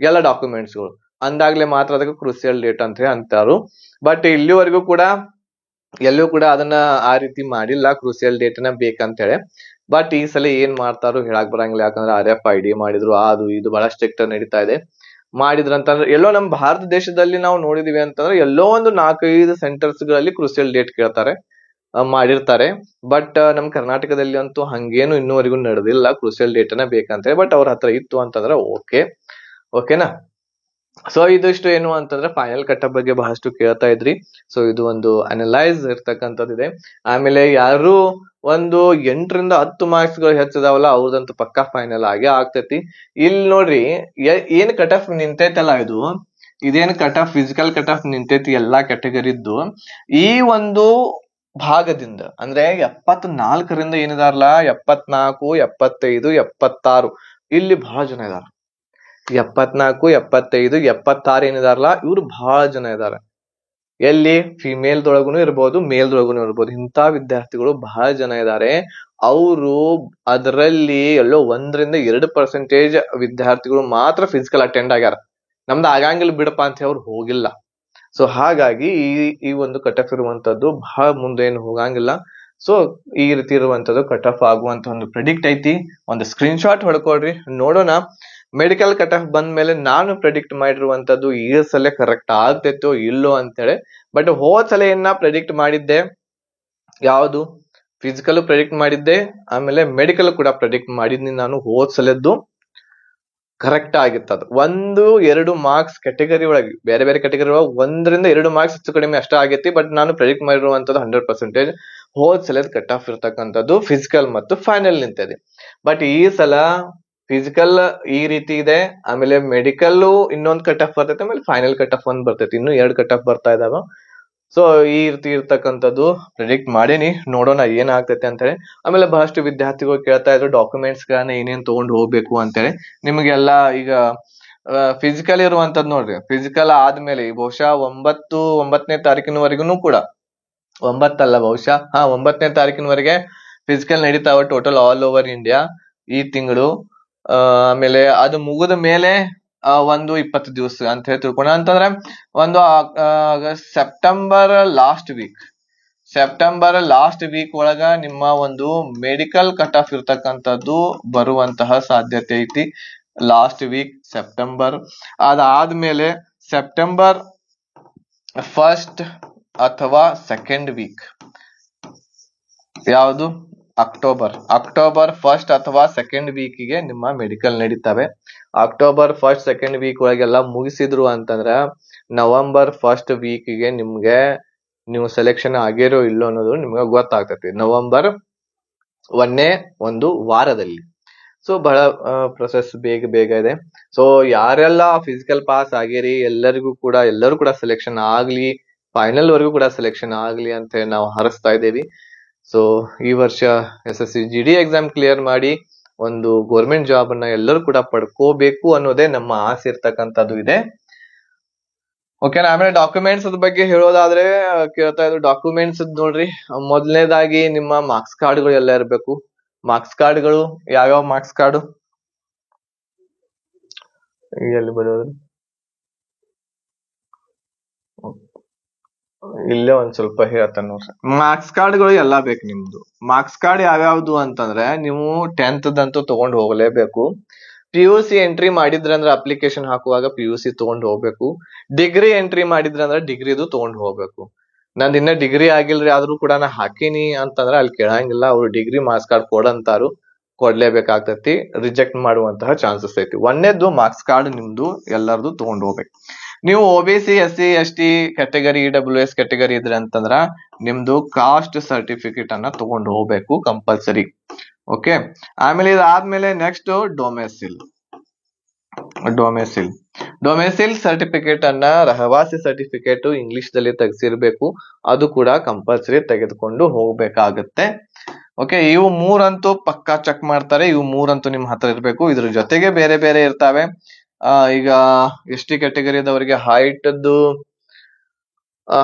ಎಲ್ಲ ಡಾಕ್ಯುಮೆಂಟ್ಸ್ ಗಳು, ಅಂದಾಗ್ಲೇ ಮಾತ್ರ ಅದಕ್ಕೆ ಕ್ರೂಸಿಯಲ್ ಡೇಟ್ ಅಂತ ಹೇಳಿ ಅಂತಾರು. ಬಟ್ ಇಲ್ಲಿವರೆಗೂ ಕೂಡ ಎಲ್ಲೂ ಕೂಡ ಅದನ್ನ ಆ ರೀತಿ ಮಾಡಿಲ್ಲ, ಕ್ರೂಸಿಯಲ್ ಡೇಟ್ ನ ಬೇಕಂತ ಹೇಳಿ. ಬಟ್ ಈ ಸಲ ಏನ್ ಮಾಡ್ತಾರೋ ಹೇಳಕ್ ಬರಂಗಿಲ್ಲ, ಯಾಕಂದ್ರೆ RFID ಮಾಡಿದ್ರು, ಅದು ಇದು ಬಹಳ ಸ್ಟ್ರಿಕ್ಟ್ ನಡೀತಾ ಇದೆ. ಮಾಡಿದ್ರ ಅಂತಂದ್ರೆ ಎಲ್ಲೋ ನಮ್ಮ ಭಾರತ ದೇಶದಲ್ಲಿ ನಾವು ನೋಡಿದೀವಿ ಅಂತಂದ್ರೆ ಎಲ್ಲೋ ಒಂದು 4-5 ಸೆಂಟರ್ಸ್ ಗಳಲ್ಲಿ ಕ್ರೂಸಿಯಲ್ ಡೇಟ್ ಕೇಳ್ತಾರೆ, ಮಾಡಿರ್ತಾರೆ. ಬಟ್ ನಮ್ ಕರ್ನಾಟಕದಲ್ಲಿ ಅಂತೂ ಹಂಗೇನು ಇನ್ನೂವರೆಗೂ ನಡೆದಿಲ್ಲ, ಕ್ರೂಸಿಯಲ್ ಡೇಟ್ ನ ಬೇಕಂತ. ಬಟ್ ಅವ್ರ ಹತ್ರ ಇತ್ತು ಅಂತಂದ್ರೆ ಓಕೆನಾ. ಸೊ ಇದಿಷ್ಟು ಏನು ಅಂತಂದ್ರೆ ಫೈನಲ್ ಕಟ್ ಬಗ್ಗೆ ಬಹಳಷ್ಟು ಕೇಳ್ತಾ ಇದ್ರಿ. ಸೊ ಇದು ಒಂದು ಅನಲೈಸ್ ಇರ್ತಕ್ಕಂಥದ್ದಿದೆ. ಆಮೇಲೆ ಯಾರು ಒಂದು 8ರಿಂದ 10 ಮಾರ್ಕ್ಸ್ ಗಳು ಹೆಚ್ಚದಾವಲ್ಲ ಅವ್ರದಂತೂ ಪಕ್ಕಾ ಫೈನಲ್ ಆಗೇ ಆಗ್ತೈತಿ. ಇಲ್ಲಿ ನೋಡ್ರಿ ಏನ್ ಕಟ್ ಆಫ್ ನಿಂತೈತಲ್ಲ, ಇದೇನ್ cut off physical cut off ನಿಂತೈತಿ ಎಲ್ಲಾ ಕ್ಯಾಟಗರಿದ್ದು, ಈ ಒಂದು ಭಾಗದಿಂದ ಅಂದ್ರೆ 74ರಿಂದ ಏನಿದಾರಲ್ಲ 74, 75, 76 ಇಲ್ಲಿ ಬಹಳ ಜನ ಇದಾರ. 74, 75, 76 ಏನಿದಾರಲ್ಲ ಇವ್ರು ಬಹಳ ಜನ ಇದಾರೆ. ಎಲ್ಲಿ ಫಿಮೇಲ್ದೊಳಗುನು ಇರ್ಬೋದು, ಮೇಲ್ದೊಳಗುನು ಇರ್ಬೋದು. ಇಂಥ ವಿದ್ಯಾರ್ಥಿಗಳು ಬಹಳ ಜನ ಇದ್ದಾರೆ. ಅವರು ಅದರಲ್ಲಿ ಎಲ್ಲೋ 1-2% ವಿದ್ಯಾರ್ಥಿಗಳು ಮಾತ್ರ ಫಿಸಿಕಲ್ ಅಟೆಂಡ್ ಆಗ್ಯಾರ. ನಮ್ದು ಆಗಂಗಿಲ್ಲ ಬಿಡಪ್ಪ ಅಂತ ಅವ್ರು ಹೋಗಿಲ್ಲ. ಸೊ ಹಾಗಾಗಿ ಈ ಒಂದು ಕಟ್ ಆಫ್ ಇರುವಂತದ್ದು ಬಹಳ ಮುಂದೆ ಏನು ಹೋಗಂಗಿಲ್ಲ. ಸೊ ಈ ರೀತಿ ಇರುವಂತದ್ದು ಕಟ್ ಆಫ್ ಆಗುವಂತ ಒಂದು ಪ್ರೆಡಿಕ್ಟ್ ಐತಿ. ಒಂದು ಸ್ಕ್ರೀನ್ ಶಾಟ್ ಹೊಡ್ಕೊಳ್ರಿ, ನೋಡೋಣ ಮೆಡಿಕಲ್ ಕಟ್ ಆಫ್ ಬಂದ ಮೇಲೆ ನಾನು ಪ್ರೆಡಿಕ್ಟ್ ಮಾಡಿರುವಂತದ್ದು ಈ ಸಲ ಕರೆಕ್ಟ್ ಆಗ್ತೈತೋ ಇಲ್ಲೋ ಅಂತೇಳಿ. ಬಟ್ ಹೋದ್ ಸಲ ಏನ ಪ್ರೆಡಿಕ್ಟ್ ಮಾಡಿದ್ದೆ, ಯಾವುದು ಫಿಸಿಕಲ್ ಪ್ರೆಡಿಕ್ಟ್ ಮಾಡಿದ್ದೆ, ಆಮೇಲೆ ಮೆಡಿಕಲ್ ಕೂಡ ಪ್ರೆಡಿಕ್ಟ್ ಮಾಡಿದ್ನಿ ನಾನು. ಹೋದ್ ಸಲದ್ದು ಕರೆಕ್ಟ್ ಆಗಿತ್ತದು. 1-2 ಮಾರ್ಕ್ಸ್ ಕ್ಯಾಟಗರಿ ಒಳಗೆ, ಬೇರೆ ಬೇರೆ ಕ್ಯಾಟಗರಿ ಒಳಗೆ 1-2 ಮಾರ್ಕ್ಸ್ ಹೆಚ್ಚು ಕಡಿಮೆ ಅಷ್ಟ ಆಗೈತಿ. ಬಟ್ ನಾನು ಪ್ರೆಡಿಕ್ಟ್ ಮಾಡಿರುವಂತದ್ದು 100% ಹೋದ್ ಸಲದ ಕಟ್ ಆಫ್ ಇರ್ತಕ್ಕಂಥದ್ದು ಫಿಸಿಕಲ್ ಮತ್ತು ಫೈನಲ್ ನಿಂತಿದೆ. ಬಟ್ ಈ ಸಲ ಫಿಸಿಕಲ್ ಈ ರೀತಿ ಇದೆ, ಆಮೇಲೆ ಮೆಡಿಕಲ್ ಇನ್ನೊಂದು ಕಟ್ ಆಫ್ ಬರ್ತೈತೆ, ಆಮೇಲೆ ಫೈನಲ್ ಕಟ್ ಆಫ್ ಒಂದು ಬರ್ತೈತಿ. ಇನ್ನು 2 ಕಟ್ ಆಫ್ ಬರ್ತಾ ಇದಾವ. ಸೊ ಈ ರೀತಿ ಇರ್ತಕ್ಕಂಥದ್ದು ಪ್ರೆಡಿಕ್ಟ್ ಮಾಡೀನಿ, ನೋಡೋಣ ಏನಾಗ್ತೈತೆ ಅಂತ ಹೇಳಿ. ಆಮೇಲೆ ಬಹಳಷ್ಟು ವಿದ್ಯಾರ್ಥಿಗಳು ಕೇಳ್ತಾ ಇದ್ರು ಡಾಕ್ಯುಮೆಂಟ್ಸ್ ಗಳನ್ನ ಏನೇನ್ ತಗೊಂಡು ಹೋಗ್ಬೇಕು ಅಂತೇಳಿ. ನಿಮಗೆಲ್ಲ ಈಗ ಫಿಸಿಕಲ್ ಇರುವಂತದ್ದು ನೋಡ್ರಿ, ಫಿಸಿಕಲ್ ಆದ್ಮೇಲೆ ಬಹುಶಃ 9ನೇ ತಾರೀಕಿನವರೆಗೂ ಕೂಡ, 9 ಅಲ್ಲ ಬಹುಶಃ 9ನೇ ತಾರೀಕಿನವರೆಗೆ ಫಿಸಿಕಲ್ ನಡೀತಾವ ಟೋಟಲ್ ಆಲ್ ಓವರ್ ಇಂಡಿಯಾ ಈ ತಿಂಗಳು. ಆಮೇಲೆ ಅದು ಮುಗಿದ ಮೇಲೆ ಒಂದು 20 ದಿವಸ ಅಂತ ಹೇಳಿ ತಿಳ್ಕೊಂಡ, ಅಂತಂದ್ರೆ ಒಂದು ಸೆಪ್ಟೆಂಬರ್ ಲಾಸ್ಟ್ ವೀಕ್ ಒಳಗ ನಿಮ್ಮ ಒಂದು ಮೆಡಿಕಲ್ ಕಟ್ ಆಫ್ ಇರ್ತಕ್ಕಂಥದ್ದು ಬರುವಂತಹ ಸಾಧ್ಯತೆ ಐತಿ. ಲಾಸ್ಟ್ ವೀಕ್ ಸೆಪ್ಟೆಂಬರ್, ಅದಾದ್ಮೇಲೆ ಸೆಪ್ಟೆಂಬರ್ 1 ಅಥವಾ 2 ವೀಕ್, ಯಾವುದು ಅಕ್ಟೋಬರ್ 1 ಅಥವಾ 2 ವೀಕಿಗೆ ನಿಮ್ಮ ಮೆಡಿಕಲ್ ನಡೀತವೆ. ಅಕ್ಟೋಬರ್ 1, 2 ವೀಕ್ ಒಳಗೆಲ್ಲ ಮುಗಿಸಿದ್ರು ಅಂತಂದ್ರ ನವೆಂಬರ್ 1 ವೀಕಿಗೆ ನಿಮ್ಗೆ ನೀವು ಸೆಲೆಕ್ಷನ್ ಆಗಿರೋ ಇಲ್ಲೋ ಅನ್ನೋದು ನಿಮ್ಗೆ ಗೊತ್ತಾಗ್ತೈತಿ, ನವೆಂಬರ್ 1ನೇ ಒಂದು ವಾರದಲ್ಲಿ. ಸೊ ಬಹಳ ಪ್ರೊಸೆಸ್ ಬೇಗ ಇದೆ. ಸೊ ಯಾರೆಲ್ಲ ಫಿಸಿಕಲ್ ಪಾಸ್ ಆಗಿರಿ ಎಲ್ಲರೂ ಕೂಡ ಸೆಲೆಕ್ಷನ್ ಆಗ್ಲಿ, ಫೈನಲ್ ವರೆಗೂ ಕೂಡ ಸೆಲೆಕ್ಷನ್ ಆಗ್ಲಿ ಅಂತ ಹೇಳಿ ನಾವು ಹಾರೈಸ್ತಾ ಇದ್ದೇವಿ. ಸೊ ಈ ವರ್ಷ SSC GD ಎಕ್ಸಾಮ್ ಕ್ಲಿಯರ್ ಮಾಡಿ ಒಂದು ಗೌರ್ಮೆಂಟ್ ಜಾಬ್ ಅನ್ನ ಎಲ್ಲರೂ ಕೂಡ ಪಡ್ಕೋಬೇಕು ಅನ್ನೋದೇ ನಮ್ಮ ಆಸೆ ಇರ್ತಕ್ಕಂಥದ್ದು ಇದೆ. ಓಕೆನಾ. ಆಮೇಲೆ ಡಾಕ್ಯುಮೆಂಟ್ಸ್ ಬಗ್ಗೆ ಹೇಳೋದಾದ್ರೆ ಕೇಳ್ತಾ ಇದ್ರು ಡಾಕ್ಯುಮೆಂಟ್ಸ್ ನೋಡ್ರಿ, ಮೊದಲನೇದಾಗಿ ನಿಮ್ಮ ಮಾರ್ಕ್ಸ್ ಕಾರ್ಡ್ಗಳು ಎಲ್ಲ ಇರಬೇಕು. ಮಾರ್ಕ್ಸ್ ಕಾರ್ಡ್ಗಳು ಯಾವ್ಯಾವ ಮಾರ್ಕ್ಸ್ ಕಾರ್ಡ್ ಎಲ್ಲಿ ಬರೋದು, ಇಲ್ಲೇ ಒಂದ್ ಸ್ವಲ್ಪ ಹೇಳ್ತಾನೆ ನೋಡ್ರಿ. ಮಾರ್ಕ್ಸ್ ಕಾರ್ಡ್ಗಳು ಎಲ್ಲಾ ಬೇಕು ನಿಮ್ದು. ಮಾರ್ಕ್ಸ್ ಕಾರ್ಡ್ ಯಾವ್ಯಾವ್ದು ಅಂತಂದ್ರೆ ನೀವು 10th ದಂತೂ ತಗೊಂಡ್ ಹೋಗ್ಲೇಬೇಕು. PUC ಎಂಟ್ರಿ ಮಾಡಿದ್ರಂದ್ರೆ ಅಪ್ಲಿಕೇಶನ್ ಹಾಕುವಾಗ PUC ತಗೊಂಡ್ ಹೋಗ್ಬೇಕು. ಡಿಗ್ರಿ ಎಂಟ್ರಿ ಮಾಡಿದ್ರಂದ್ರೆ ಡಿಗ್ರಿದು ತಗೊಂಡ್ ಹೋಗ್ಬೇಕು. ನಂದು ಇನ್ನ ಡಿಗ್ರಿ ಆಗಿಲ್ರಿ ಆದ್ರೂ ಕೂಡ ನಾ ಹಾಕಿನಿ ಅಂತಂದ್ರೆ ಅಲ್ಲಿ ಕೇಳಂಗಿಲ್ಲ, ಅವ್ರು ಡಿಗ್ರಿ ಮಾರ್ಕ್ಸ್ ಕಾರ್ಡ್ ಕೊಡಂತಾರು, ಕೊಡ್ಲೇಬೇಕಾಗ್ತೈತಿ. ರಿಜೆಕ್ಟ್ ಮಾಡುವಂತಹ ಚಾನ್ಸಸ್ ಐತಿ. ಒಂದೇದ್ದು ಮಾರ್ಕ್ಸ್ ಕಾರ್ಡ್ ನಿಮ್ದು ಎಲ್ಲರದು ತಗೊಂಡ್ ಹೋಗ್ಬೇಕು. ನೀವು OBC SC ST category EWS category ಇದ್ರೆ ಅಂತಂದ್ರ ನಿಮ್ದು ಕಾಸ್ಟ್ ಸರ್ಟಿಫಿಕೇಟ್ ಅನ್ನ ತಗೊಂಡು ಹೋಗ್ಬೇಕು ಕಂಪಲ್ಸರಿ. ಓಕೆ. ಆಮೇಲೆ ಇದಾದ್ಮೇಲೆ ನೆಕ್ಸ್ಟ್ ಡೊಮೆಸಿಲ್ ಸರ್ಟಿಫಿಕೇಟ್ ಅನ್ನ ರಹವಾಸಿ ಸರ್ಟಿಫಿಕೇಟ್ ಇಂಗ್ಲಿಷ್ ದಲ್ಲಿ ತೆಗೆಸಿರ್ಬೇಕು, ಅದು ಕೂಡ ಕಂಪಲ್ಸರಿ ತೆಗೆದುಕೊಂಡು ಹೋಗ್ಬೇಕಾಗತ್ತೆ. ಓಕೆ, ಇವು ಮೂರಂತೂ ಪಕ್ಕಾ ಚೆಕ್ ಮಾಡ್ತಾರೆ. ಇವು ಮೂರಂತೂ ನಿಮ್ ಹತ್ರ ಇರ್ಬೇಕು. ಇದ್ರ ಜೊತೆಗೆ ಬೇರೆ ಬೇರೆ ಇರ್ತಾವೆ. ಈಗ ಎಸ್ ಟಿ ಕ್ಯಾಟಗರಿದವರಿಗೆ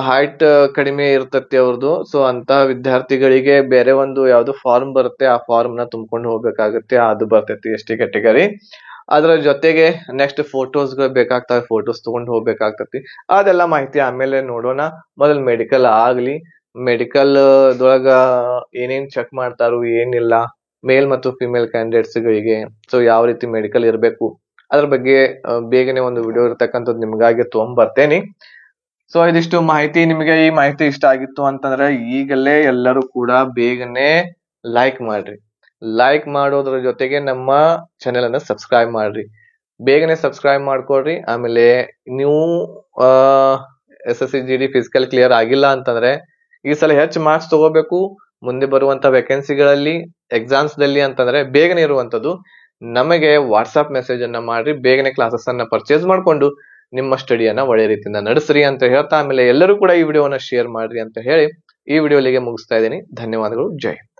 ಹೈಟ್ ಕಡಿಮೆ ಇರ್ತತಿ ಅವ್ರದ್ದು. ಸೊ ಅಂತ ವಿದ್ಯಾರ್ಥಿಗಳಿಗೆ ಬೇರೆ ಒಂದು ಯಾವ್ದು ಫಾರ್ಮ್ ಬರುತ್ತೆ, ಆ ಫಾರ್ಮ್ ನ ತುಂಬಿಕೊಂಡು ಹೋಗ್ಬೇಕಾಗುತ್ತೆ. ಅದು ಬರ್ತೈತಿ ಎಸ್ ಟಿ ಕ್ಯಾಟಗರಿ. ಅದ್ರ ಜೊತೆಗೆ ನೆಕ್ಸ್ಟ್ ಫೋಟೋಸ್ ಗಳು ಬೇಕಾಗ್ತವೆ, ಫೋಟೋಸ್ ತಗೊಂಡು ಹೋಗ್ಬೇಕಾಗ್ತತಿ. ಅದೆಲ್ಲ ಮಾಹಿತಿ ಆಮೇಲೆ ನೋಡೋಣ. ಮೊದಲ್ ಮೆಡಿಕಲ್ ಆಗ್ಲಿ. ಮೆಡಿಕಲ್ ದೊಳಗ ಏನೇನ್ ಚೆಕ್ ಮಾಡ್ತಾರು ಏನಿಲ್ಲ, ಮೇಲ್ ಮತ್ತು ಫಿಮೇಲ್ ಕ್ಯಾಂಡಿಡೇಟ್ಸ್ ಗಳಿಗೆ ಸೊ ಯಾವ ರೀತಿ ಮೆಡಿಕಲ್ ಇರಬೇಕು ಅದ್ರ ಬಗ್ಗೆ ಬೇಗನೆ ಒಂದು ವಿಡಿಯೋ ಇರ್ತಕ್ಕಂಥದ್ದು ನಿಮ್ಗಾಗಿ ತಗೊಂಡ್ಬರ್ತೇನೆ. ಸೊ ಇದಿಷ್ಟು ಮಾಹಿತಿ. ನಿಮಗೆ ಈ ಮಾಹಿತಿ ಇಷ್ಟ ಆಗಿತ್ತು ಅಂತಂದ್ರೆ ಈಗಲೇ ಎಲ್ಲರೂ ಕೂಡ ಬೇಗನೆ ಲೈಕ್ ಮಾಡ್ರಿ. ಲೈಕ್ ಮಾಡೋದ್ರ ಜೊತೆಗೆ ನಮ್ಮ ಚಾನೆಲ್ ಅನ್ನ ಸಬ್ಸ್ಕ್ರೈಬ್ ಮಾಡ್ರಿ. ಬೇಗನೆ ಸಬ್ಸ್ಕ್ರೈಬ್ ಮಾಡ್ಕೊಳ್ರಿ. ಆಮೇಲೆ ನೀವು SSC GD ಫಿಸಿಕಲ್ ಕ್ಲಿಯರ್ ಆಗಿಲ್ಲ ಅಂತಂದ್ರೆ ಈ ಸಲ ಹೆಚ್ಚು ಮಾರ್ಕ್ಸ್ ತಗೋಬೇಕು ಮುಂದೆ ಬರುವಂತ ವೇಕೆನ್ಸಿಗಳಲ್ಲಿ, ಎಕ್ಸಾಮ್ಸ್ ದಲ್ಲಿ ಅಂತಂದ್ರೆ ಬೇಗನೆ ಇರುವಂತದ್ದು ನಮಗೆ ವಾಟ್ಸ್ಆಪ್ ಮೆಸೇಜ್ ಅನ್ನ ಮಾಡ್ರಿ. ಬೇಗನೆ ಕ್ಲಾಸಸ್ ಅನ್ನ ಪರ್ಚೇಸ್ ಮಾಡ್ಕೊಂಡು ನಿಮ್ಮ ಸ್ಟಡಿಯನ್ನ ಒಳ್ಳೆ ರೀತಿಯಿಂದ ನಡೆಸ್ರಿ ಅಂತ ಹೇಳ್ತಾ, ಆಮೇಲೆ ಎಲ್ಲರೂ ಕೂಡ ಈ ವಿಡಿಯೋವನ್ನ ಶೇರ್ ಮಾಡ್ರಿ ಅಂತ ಹೇಳಿ ಈ ವಿಡಿಯೋ ಇಲ್ಲಿಗೆ ಮುಗಿಸ್ತಾ ಇದ್ದೀನಿ. ಧನ್ಯವಾದಗಳು. ಜೈ ಹಿಂದ್.